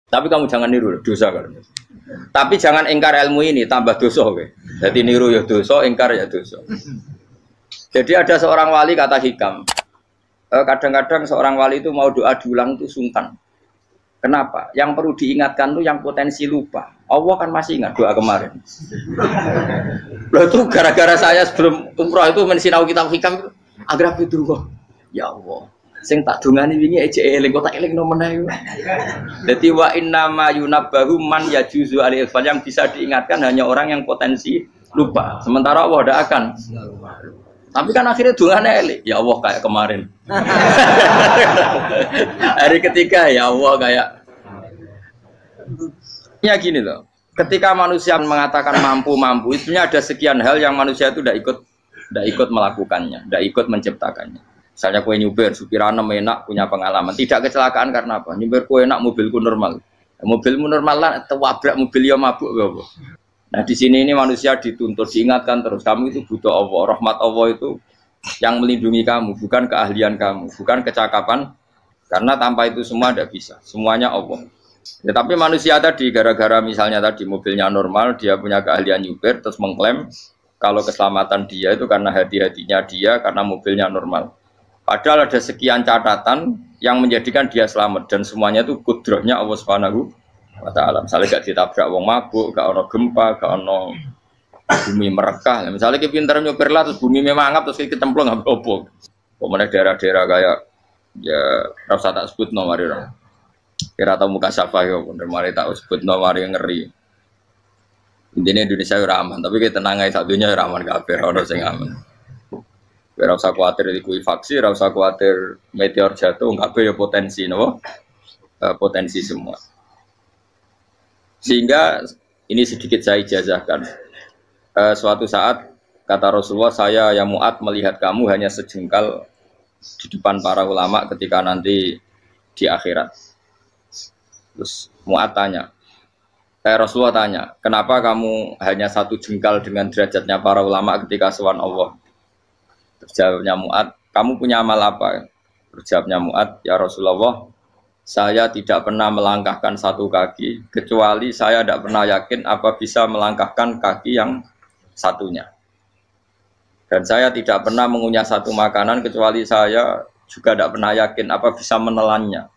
Tapi kamu jangan niru dosa kan. Tapi jangan ingkar ilmu ini tambah dosa oke. Jadi niru ya dosa, ingkar ya dosa. Jadi ada seorang wali kata hikam. Kadang-kadang seorang wali itu mau doa diulang itu sungkan. Kenapa? Yang perlu diingatkan tuh yang potensi lupa. Allah kan masih ingat doa kemarin. Loh itu gara-gara saya sebelum umroh itu mensinau kitab hikam itu agar itu ya Allah. Sing tak dungani wingi ejek eling kok tak eling no meneh. Dadi wa inna ma yunabbahu man yajuzu alil fal yang bisa diingatkan hanya orang yang potensi lupa. Sementara Allah tidak akan. Tapi kan akhirnya dungane eling. Ya Allah kayak kemarin. Hari ketiga ya Allah kayak ya gini loh. Ketika manusia mengatakan mampu-mampu, itu ada sekian hal yang manusia itu tidak ikut melakukannya, tidak ikut menciptakannya. Misalnya kue nyupir, supiranem enak, punya pengalaman. Tidak kecelakaan karena apa? Nyupir kue enak, mobilku normal. Mobilmu normal lah, wabrak mobil ya mabuk. Ya. Nah di sini ini manusia dituntut, diingatkan terus. Kamu itu butuh Allah, rahmat Allah itu yang melindungi kamu, bukan keahlian kamu, bukan kecakapan. Karena tanpa itu semua tidak bisa, semuanya Allah. Ya, tapi manusia tadi, gara-gara misalnya tadi mobilnya normal, dia punya keahlian nyupir, terus mengklaim kalau keselamatan dia itu karena hati-hatinya dia, karena mobilnya normal. Padahal ada sekian catatan yang menjadikan dia selamat dan semuanya itu kudrahnya Allah Subhanahu wa taala. Misalnya gak ditabrak wong mabuk, gak ono gempa, gak ono bumi merekah. Misalnya kita pintar nyopir lah terus bumi memangap terus kita kecemplung nggak apa. Kemudian daerah-daerah kayak ya rasa tak sebut nomor orang. Kira tahu muka siapa ya, bener mari tak sebut nomor yang ngeri. Intinya Indonesia aman, tapi kita tenang aja satunya aman kabeh ono sing aman. Ora usah kuwatir likuifaksi, ora usah kuwatir meteor jatuh, kabeh ya potensi napa? Potensi semua. Sehingga ini sedikit saya ijazahkan. Suatu saat kata Rasulullah, saya ya Mu'ad melihat kamu hanya sejengkal di depan para ulama ketika nanti di akhirat. Terus Mu'ad tanya, Rasulullah tanya, kenapa kamu hanya satu jengkal dengan derajatnya para ulama ketika sowan Allah? Terjawabnya Mu'ad, kamu punya amal apa? Terjawabnya Mu'ad, ya Rasulullah, saya tidak pernah melangkahkan satu kaki, kecuali saya tidak pernah yakin apa bisa melangkahkan kaki yang satunya. Dan saya tidak pernah mengunyah satu makanan, kecuali saya juga tidak pernah yakin apa bisa menelannya.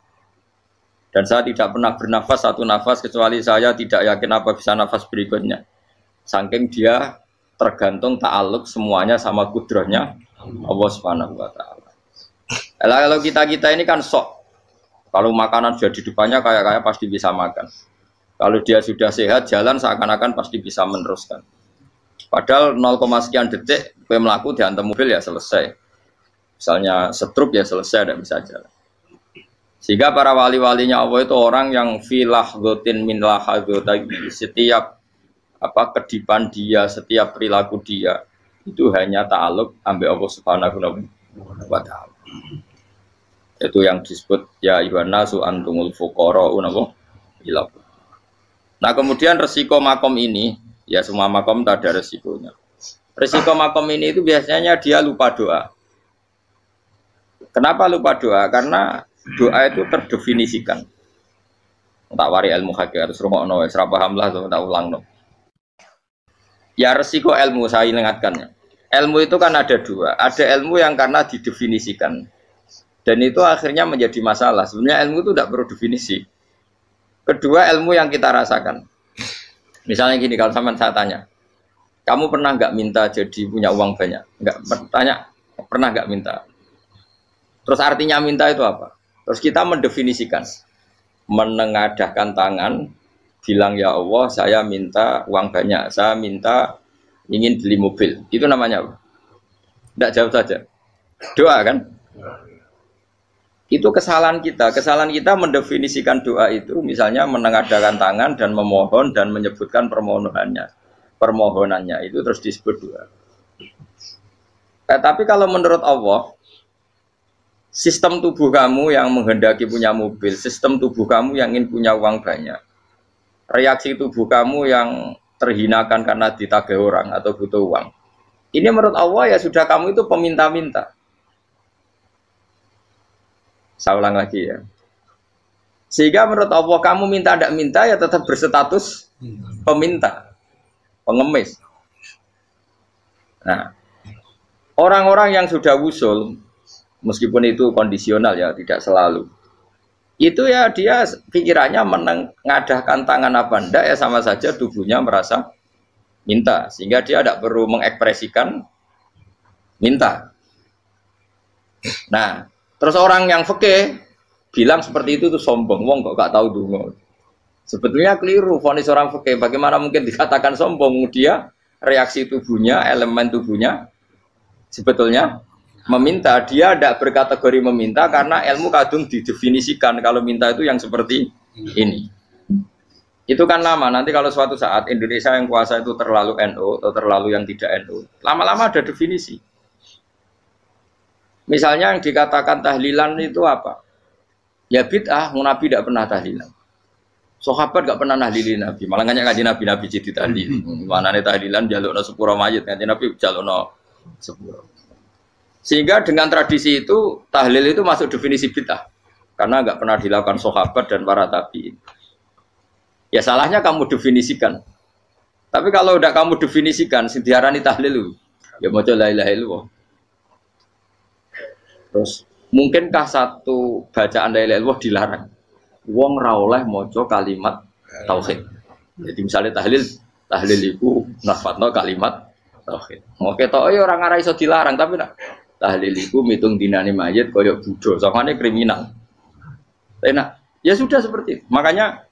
Dan saya tidak pernah bernafas satu nafas, kecuali saya tidak yakin apa bisa nafas berikutnya. Saking dia tergantung ta'aluk semuanya sama kudrahnya Allah Subhanahu wa taala. Kalau kita ini kan sok. Kalau makanan sudah di depannya kayak pasti bisa makan. Kalau dia sudah sehat jalan seakan-akan pasti bisa meneruskan. Padahal 0, sekian detik gue melaku dihantam mobil ya selesai. Misalnya stroke ya selesai dan bisa jalan. Sehingga para wali-walinya Allah itu orang yang filah gotin min lahadotagi, setiap kedipan dia, setiap perilaku dia itu hanya ta'aluk ambil Allah Subhanahu wa taala. Itu yang disebut ya ayyuhannasu antumul fuqara'u ila. Nah, kemudian resiko makom ini, ya semua makom tak ada resikonya. Resiko makom ini itu biasanya dia lupa doa. Kenapa lupa doa? Karena doa itu terdefinisikan. Tak wari ilmu hakikat terus rungokno wis ra paham lah tak ulangno. Ya resiko ilmu saya ingatkannya. Ilmu itu kan ada dua. Ada ilmu yang karena didefinisikan. Dan itu akhirnya menjadi masalah. Sebenarnya ilmu itu tidak perlu definisi. Kedua ilmu yang kita rasakan. Misalnya gini, kalau sama saya tanya. Kamu pernah nggak minta jadi punya uang banyak? Nggak tanya. Pernah nggak minta? Terus artinya minta itu apa? Terus kita mendefinisikan. Menengadahkan tangan. Bilang ya Allah saya minta uang banyak, saya minta ingin beli mobil, itu namanya apa? Tidak jauh saja, doa kan? Itu kesalahan kita mendefinisikan doa itu misalnya menengadahkan tangan dan memohon dan menyebutkan permohonannya itu terus disebut doa. Tapi kalau menurut Allah, sistem tubuh kamu yang menghendaki punya mobil, sistem tubuh kamu yang ingin punya uang banyak, reaksi tubuh kamu yang terhinakan karena ditagih orang atau butuh uang. Ini menurut Allah ya sudah kamu itu peminta-minta. Saya ulang lagi ya. Sehingga menurut Allah kamu minta tidak minta ya tetap berstatus peminta, pengemis. Nah, orang-orang yang sudah wusul, meskipun itu kondisional ya, tidak selalu. Itu ya dia pikirannya mengadahkan tangan apa ndak ya sama saja tubuhnya merasa minta. Sehingga dia tidak perlu mengekspresikan minta. Nah, terus orang yang fikih bilang seperti itu tuh sombong, wong kok gak tahu dungo. Sebetulnya keliru, vonis orang fikih. Bagaimana mungkin dikatakan sombong? Dia reaksi tubuhnya, elemen tubuhnya sebetulnya meminta. Dia tidak berkategori meminta karena ilmu kadung didefinisikan kalau minta itu yang seperti ini. Itu kan lama. Nanti kalau suatu saat Indonesia yang kuasa itu terlalu NU atau terlalu yang tidak NU, lama-lama ada definisi. Misalnya yang dikatakan tahlilan itu apa? Ya bid'ah, Nabi tidak pernah tahlilan. Sahabat tidak pernah nahlilin Nabi. Malah nggak ngaji Nabi jadi tahlil. Mana nih tahlilan jalukno sepuro mayit, ngaji Nabi jalukno sepuro. Sehingga dengan tradisi itu tahlil itu masuk definisi bid'ah karena nggak pernah dilakukan sahabat dan para tabi'in. Ya salahnya kamu definisikan. Tapi kalau udah kamu definisikan, diarani tahlil, ya mau la ilaha illallah. Terus mungkinkah satu bacaan la ilaha illallah dilarang? Wong ra oleh maca kalimat tauhid. Jadi misalnya tahlil iku nafadno kalimat tauhid. Mau ketok ya ora ngara iso dilarang tapi nak tahlil iku mitung dinane mayit koyo budo, sakane kriminal. Enak. Ya sudah seperti itu. Makanya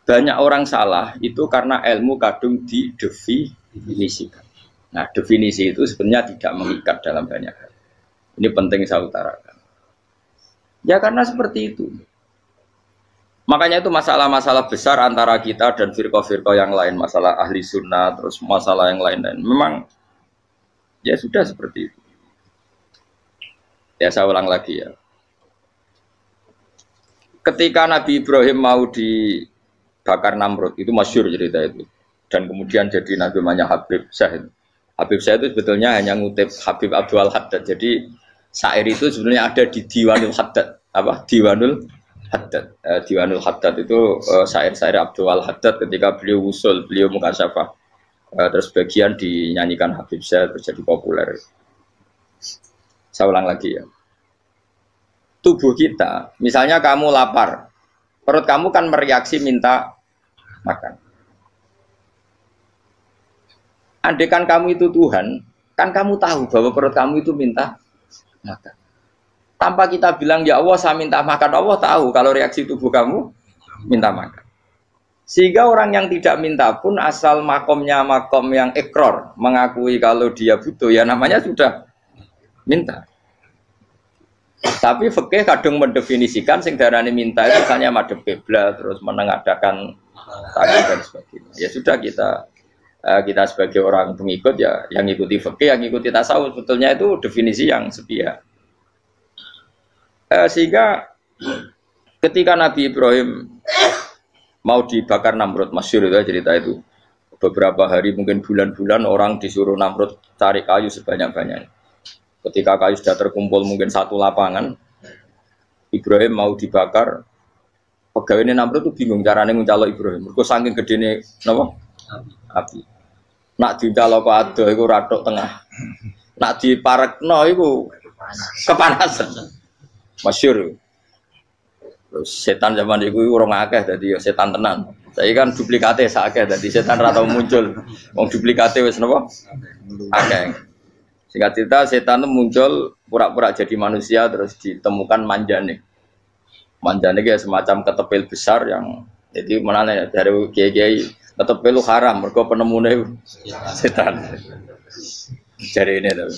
banyak orang salah itu karena ilmu kadung didefinisikan. Nah, definisi itu sebenarnya tidak mengikat dalam banyak hal. Ini penting saya utarakan. Ya karena seperti itu. Makanya itu masalah-masalah besar antara kita dan firqah-firqah yang lain. Masalah ahli sunnah, terus masalah yang lain-lain. Memang ya sudah seperti itu. Ya saya ulang lagi ya. Ketika Nabi Ibrahim mau dibakar Namrud, itu masyhur cerita itu. Dan kemudian jadi Nabi namanya Habib Syahid. Habib Syahid itu sebetulnya hanya ngutip Habib Abdul Haddad. Jadi syair itu sebenarnya ada di Diwanul Haddad. Apa? Diwanul Haddad. Diwanul Haddad itu syair-syair Abdul Haddad ketika beliau usul, beliau mukasyafah. Terus bagian dinyanyikan Habib Syahid terjadi populer. Saya ulang lagi ya. Tubuh kita, misalnya kamu lapar, perut kamu kan mereaksi minta makan. Andaikan kamu itu Tuhan, kan kamu tahu bahwa perut kamu itu minta makan. Tanpa kita bilang, ya Allah saya minta makan, Allah tahu kalau reaksi tubuh kamu minta makan. Sehingga orang yang tidak minta pun asal makomnya makom yang ikror, mengakui kalau dia butuh, ya namanya sudah minta. Tapi fikih kadung mendefinisikan sing darani minta itu misalnya madhep kiblat terus menengadakan tangan dan sebagainya. Ya sudah kita sebagai orang pengikut ya yang ikuti fikih, yang ikuti tasawuf sebetulnya itu definisi yang sepihak. Sehingga ketika Nabi Ibrahim mau dibakar Namrud, masyhur itu cerita itu. Beberapa hari mungkin bulan-bulan orang disuruh Namrud cari kayu sebanyak-banyaknya. Ketika kayu sudah terkumpul mungkin satu lapangan, Ibrahim mau dibakar. Pegawai Namrud itu bingung caranya mencalok Ibrahim. Mereka saking gedene napa? Api. Nak dicalok kok ado iku ratok tengah. Nak diparekno iku kepanasan. Masyhur. Terus setan zaman iku ora akeh dadi setan tenan. Saiki kan duplikate sak akeh dadi setan ra tau muncul. Wong duplikate wis napa? Akeh. Singkat cerita setan itu muncul pura-pura jadi manusia terus ditemukan manjanik. Manjanik ya semacam ketepil besar yang jadi mana dari kiai-kiai ketepil itu haram mergo penemune setan. Jadi ini tuh.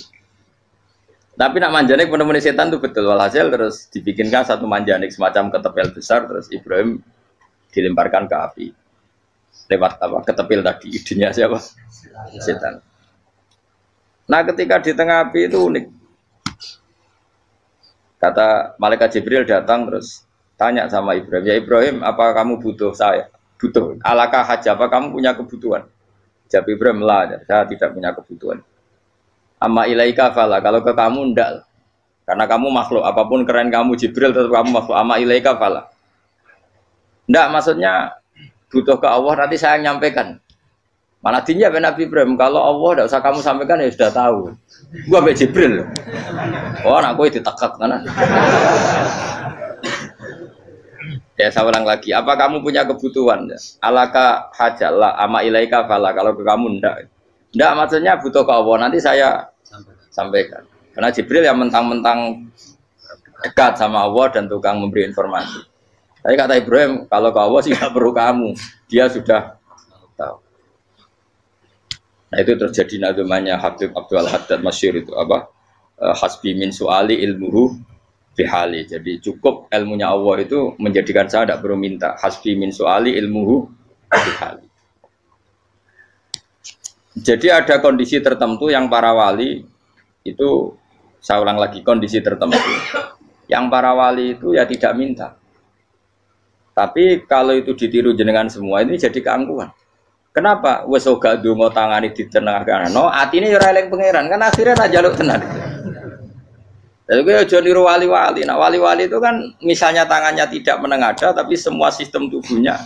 Tapi nak manjanik penemune setan itu betul walhasil terus dibikinkan satu manjanik semacam ketepil besar terus Ibrahim dilemparkan ke api. Lewat apa? Ketepil tadi idenya siapa? Setan. Nah ketika di tengah api itu unik. Kata malaikat Jibril datang terus tanya sama Ibrahim. Ya Ibrahim apa kamu butuh saya? Butuh. Alakah hajah apa kamu punya kebutuhan? Jawab Ibrahim lah. Saya tidak punya kebutuhan. Amma ilaika fala. Kalau ke kamu ndak. Karena kamu makhluk, apapun keren kamu Jibril tetap kamu makhluk. Ama ilaika fala. Ndak, maksudnya butuh ke Allah nanti saya nyampaikan. Malah dinya Nabi Ibrahim, kalau Allah tidak usah kamu sampaikan ya sudah tahu. Gua be Jibril. Oh, anakku ditekak kan. Ya saya ulang lagi, apa kamu punya kebutuhan? Alaka hajalla ama ilaika fala. Kalau ke kamu ndak. Ndak maksudnya butuh ke Allah nanti saya sampaikan. Karena Jibril yang mentang-mentang dekat sama Allah dan tukang memberi informasi. Tapi kata Ibrahim, kalau ke Allah sih tidak perlu kamu, dia sudah tahu. Nah itu terjadi nazamanya Habib Abdul Haddad Masyhur itu apa? Hasbi min su'ali ilmuhu bihali. Jadi cukup ilmunya Allah itu menjadikan saya tidak perlu minta. Hasbi min su'ali ilmuhu bihali. Jadi ada kondisi tertentu yang para wali itu, saya ulang lagi, kondisi tertentu yang para wali itu ya tidak minta. Tapi kalau itu ditiru jenengan semua ini jadi keangkuhan. Kenapa? Wes ora ndonga tangane ditenengahno, atine ora eling pangeran, kan akhirnya ra njaluk tenan. Lalu gue aja niru wali-wali. Nah wali-wali itu kan misalnya tangannya tidak menengadah, tapi semua sistem tubuhnya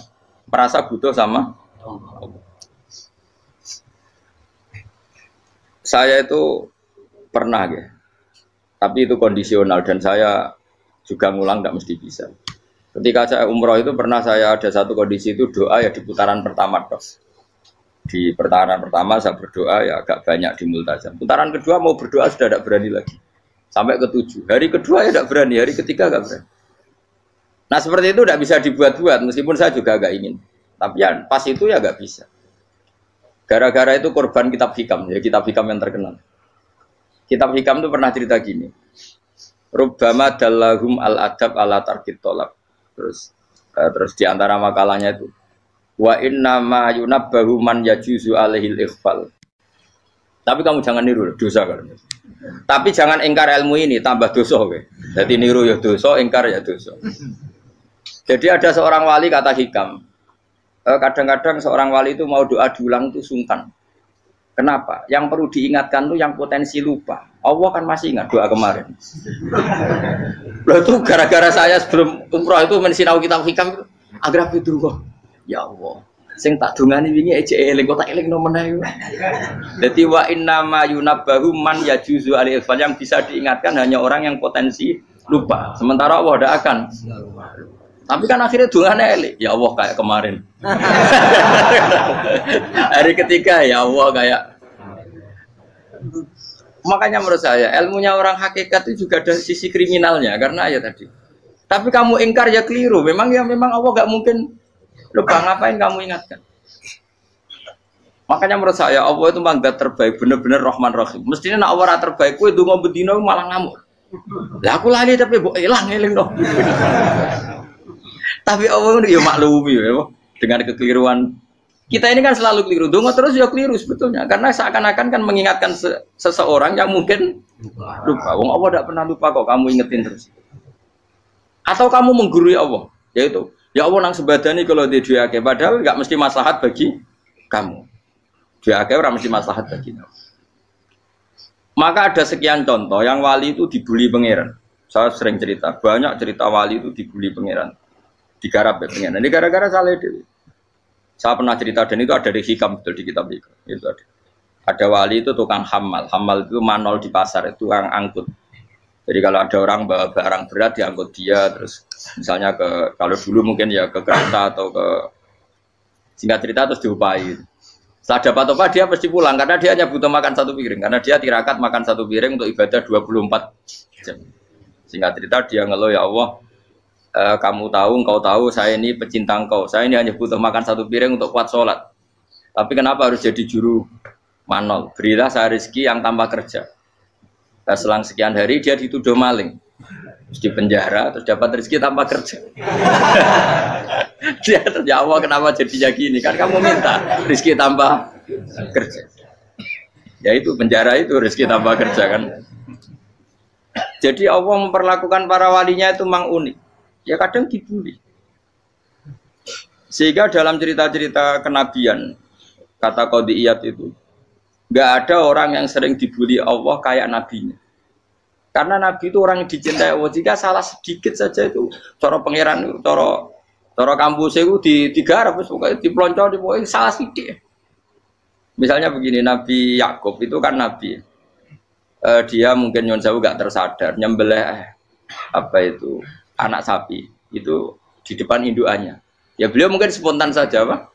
merasa butuh sama Allah. Saya itu pernah ya, tapi itu kondisional dan saya juga ngulang tidak mesti bisa. Ketika saya umroh itu pernah saya ada satu kondisi itu doa ya di putaran pertama dok. Di putaran pertama saya berdoa ya agak banyak di multazam. Putaran kedua mau berdoa sudah tidak berani lagi. Sampai ke-7. Hari kedua ya tidak berani, hari ketiga tidak berani. Nah seperti itu tidak bisa dibuat-buat meskipun saya juga agak ingin. Tapi ya pas itu ya nggak bisa. Gara-gara itu korban kitab hikam, ya kitab hikam yang terkenal. Kitab hikam itu pernah cerita gini. Rubbama dallahum al-adab ala tarkit tolab. Terus di antara makalahnya itu wa inna ma yunabbahu man yajuzu alaihil ikhfal. Tapi kamu jangan niru dosa kan. Tapi jangan ingkar ilmu ini tambah dosa kowe. Jadi niru ya dosa, ingkar ya dosa. Jadi ada seorang wali kata hikam. Kadang-kadang seorang wali itu mau doa diulang itu sungkan. Kenapa? Yang perlu diingatkan tuh yang potensi lupa. Allah kan masih ingat doa kemarin. Loh itu gara-gara saya sebelum umroh itu mensinau kitab hikam itu agar itu kok. Ya Allah, sing tak dungani wingi ejek eling kok tak eling no meneh. Dadi wa inna ma yunabbahu man yajuzu alil fal, yang bisa diingatkan hanya orang yang potensi lupa. Sementara Allah tidak akan. Tapi kan akhirnya dungane eling. Ya Allah kayak kemarin. Hari ketiga ya Allah kayak. Makanya menurut saya ilmunya orang hakikat itu juga ada sisi kriminalnya karena ya tadi. Tapi kamu ingkar ya keliru. Memang Allah gak mungkin lupa, ngapain kamu ingatkan. Makanya menurut saya Allah itu mangga terbaik, bener-bener Rahman Rahim. Mestinya nak Allah terbaik, kue dungo bedino malah ngamuk. Lah aku lali tapi mbok eling dong. Tapi Allah itu ya maklumi ya, dengan kekeliruan. Kita ini kan selalu keliru, dongo terus ya keliru sebetulnya. Karena seakan-akan kan mengingatkan seseorang yang mungkin lupa. Wong Allah tidak pernah lupa kok, kamu ingetin terus. Atau kamu menggurui Allah, yaitu ya Allah nang sebadani kalau dia diake, padahal nggak mesti maslahat bagi kamu. Diake orang mesti maslahat bagi kamu. Maka ada sekian contoh yang wali itu dibully pangeran. Saya sering cerita, banyak cerita wali itu dibully pangeran. Digarap ya pengen. Ini gara-gara salah itu. Saya pernah cerita dan itu ada di hikam betul di kitab itu. Itu ada. Ada wali itu tukang hamal. Hamal itu manol di pasar, itu tukang angkut. Jadi kalau ada orang bawa barang berat diangkut dia, terus misalnya kalau dulu mungkin ya ke kereta atau ke singkat cerita terus diupahi. Setelah dapat apa dia pasti pulang karena dia hanya butuh makan satu piring karena dia tirakat makan satu piring untuk ibadah 24 jam. Singkat cerita dia ngeluh ya Allah. Kamu tahu, engkau tahu, saya ini pecinta engkau. Saya ini hanya butuh makan satu piring untuk kuat sholat. Tapi kenapa harus jadi juru manol? Berilah saya rezeki yang tanpa kerja. Nah, selang sekian hari dia dituduh maling. Terus di penjara, terus dapat rezeki tanpa kerja. Dia ya Allah kenapa jadinya gini? Kan kamu minta rezeki tanpa kerja. Ya itu penjara itu rezeki tanpa kerja kan. Jadi Allah memperlakukan para walinya itu memang unik. Ya kadang dibully. Sehingga dalam cerita-cerita kenabian, kata Qadiyat itu, nggak ada orang yang sering dibully Allah kayak nabinya. Karena Nabi itu orang yang dicintai Allah. Jika salah sedikit saja itu, cara pangeran, cara kampus itu digarap, pokoknya dipelonco, pokoknya salah sedikit. Misalnya begini, Nabi Yakub itu kan Nabi. Dia mungkin nyon sewu gak tersadar, nyembelih apa itu anak sapi itu di depan indukannya. Ya beliau mungkin spontan saja, Pak.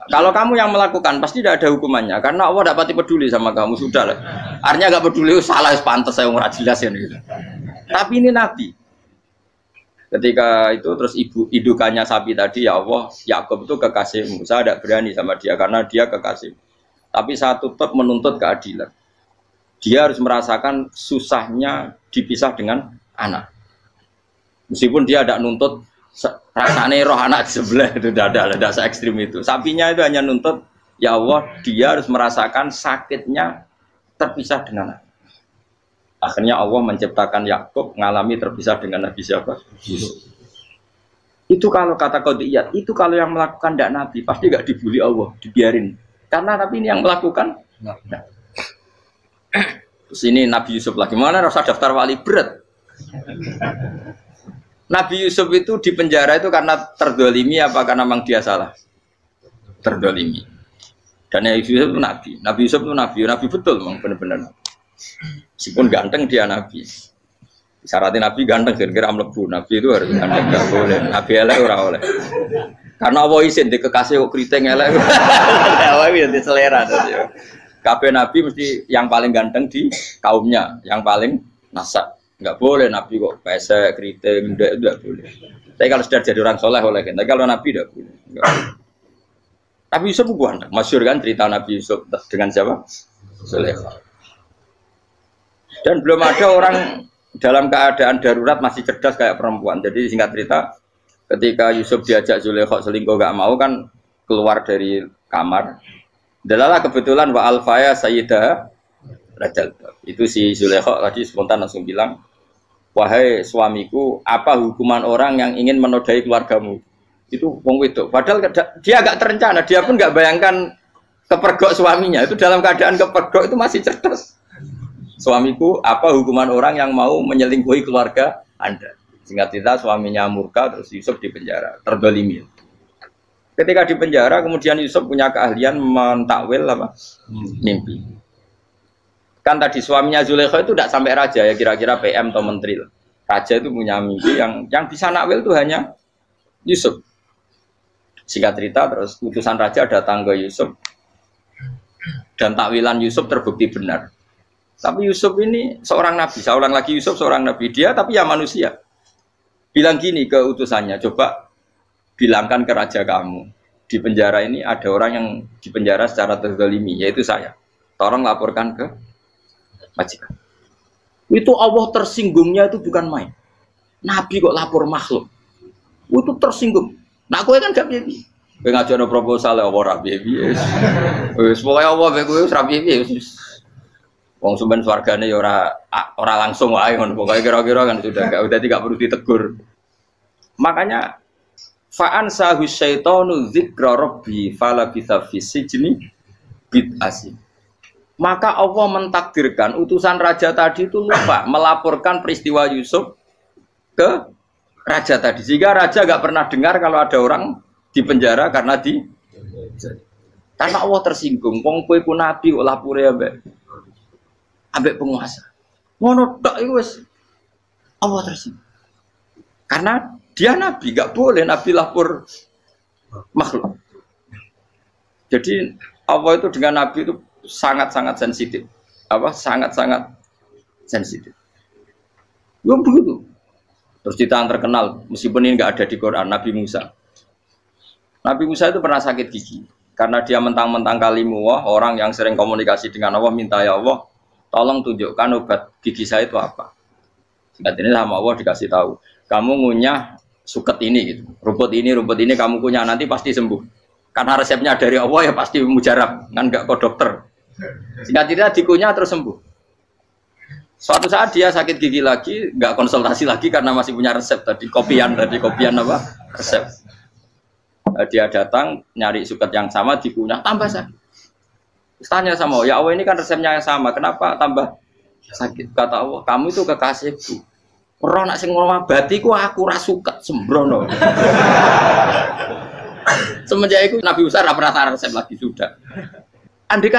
Kalau kamu yang melakukan pasti tidak ada hukumannya karena Allah tidak pati peduli sama kamu sudah lah. Artinya gak peduli salah pantas saya nggak jelas ya gitu. Tapi ini Nabi. Ketika itu terus indukannya sapi tadi ya Allah Yakub itu kekasihmu. Saya tidak berani sama dia karena dia kekasih. Tapi saya tetap menuntut keadilan. Dia harus merasakan susahnya dipisah dengan anak. Meskipun dia tidak nuntut rasanya roh anak di sebelah itu tidak ada se ekstrim itu. Sapinya itu hanya nuntut ya Allah dia harus merasakan sakitnya terpisah dengan anak. Akhirnya Allah menciptakan Yakub mengalami terpisah dengan Nabi siapa? Yusuf. Itu kalau kata qadiyat, itu kalau yang melakukan tidak Nabi pasti gak dibully Allah, dibiarin. Karena Nabi ini yang melakukan. Nah. Terus ini Nabi Yusuf lagi mana rasa daftar wali berat. Nabi Yusuf itu di penjara itu karena terdolimi apa karena memang dia salah? Terdolimi. Dan Nabi Yusuf itu Nabi. Nabi Yusuf itu Nabi betul memang benar-benar. Meskipun ganteng dia Nabi. Syaratnya Nabi ganteng kira-kira mlebu. Nabi itu harus ganteng, nggak boleh. Nabi elek ora oleh. Karena Allah izin di kekasih kok kriting elek. Allah itu selera. Kabeh Nabi mesti yang paling ganteng di kaumnya, yang paling nasab. Enggak boleh Nabi kok pesek, keriting, enggak boleh. Tapi kalau sudah jadi orang soleh oleh kan. Tapi kalau Nabi enggak boleh. Tapi Yusuf bukan. Masyhur kan cerita Nabi Yusuf dengan siapa? Zulaikha. Dan belum ada orang dalam keadaan darurat masih cerdas kayak perempuan. Jadi singkat cerita, ketika Yusuf diajak Zulaikha selingkuh enggak mau kan keluar dari kamar. Dalalah kebetulan wa alfaya sayyidah rajal. Itu si Zulaikha tadi spontan langsung bilang, wahai suamiku, apa hukuman orang yang ingin menodai keluargamu? Itu wong wedok. Padahal dia agak terencana, dia pun nggak bayangkan kepergok suaminya. Itu dalam keadaan kepergok itu masih cerdas. Suamiku, apa hukuman orang yang mau menyelingkuhi keluarga Anda? Singkat cerita suaminya murka, terus Yusuf di penjara, terdolimi. Ketika di penjara, kemudian Yusuf punya keahlian mentakwil apa? Mimpi. Kan tadi suaminya Zulaikha itu tidak sampai raja ya, kira-kira PM atau menteri. Raja itu punya mimpi yang bisa nakwil itu hanya Yusuf. Singkat cerita terus utusan raja datang ke Yusuf dan takwilan Yusuf terbukti benar. Tapi Yusuf ini seorang nabi, saya ulang lagi Yusuf seorang nabi dia tapi ya manusia. Bilang gini ke utusannya, coba bilangkan ke raja kamu di penjara ini ada orang yang di penjara secara terzalimi yaitu saya. Tolong laporkan ke majikan. Itu Allah tersinggungnya itu bukan main. Nabi kok lapor makhluk. Itu tersinggung. Nah, kowe kan gak piye-piye. Kowe ngajono proposal ya ora piye-piye. Wis pokoke Allah mek kowe ora piye-piye wis. Wong sampean swargane ya ora langsung wae ngono. Pokoke kira-kira kan sudah gak perlu ditegur. Makanya fa'an sahu syaitanu dzikra rabbi fala bisa fisijni bid'asin. Maka Allah mentakdirkan utusan raja tadi itu lupa melaporkan peristiwa Yusuf ke raja tadi. Sehingga raja gak pernah dengar kalau ada orang di penjara karena Allah tersinggung. Wong kowe ku nabi kok lapore ambek penguasa. Ngono tok iku wis Allah tersinggung. Karena dia nabi, gak boleh nabi lapor makhluk. Jadi Allah itu dengan nabi itu sangat-sangat sensitif. Sangat-sangat sensitif. Ya begitu. Terus cerita terkenal, meskipun ini nggak ada di Quran, Nabi Musa. Nabi Musa itu pernah sakit gigi. Karena dia mentang-mentang kalimullah, orang yang sering komunikasi dengan Allah, minta ya Allah, tolong tunjukkan obat gigi saya itu apa. Singkat ini sama Allah dikasih tahu. Kamu ngunyah suket ini, gitu. Rumput ini kamu kunyah, nanti pasti sembuh. Karena resepnya dari Allah ya pasti mujarab, kan nggak ke dokter. Singkat cerita dikunyah terus sembuh. Suatu saat dia sakit gigi lagi, nggak konsultasi lagi karena masih punya resep tadi kopian apa resep. Dia datang nyari suket yang sama dikunyah tambah sakit. Tanya sama ya Allah ini kan resepnya yang sama, kenapa tambah Sakit kata Allah, kamu itu kekasihku. Roh nak sing ngomabati ku aku ra suket sembrono. Semenjak itu Nabi Musa ra pernah resep lagi sudah. Andai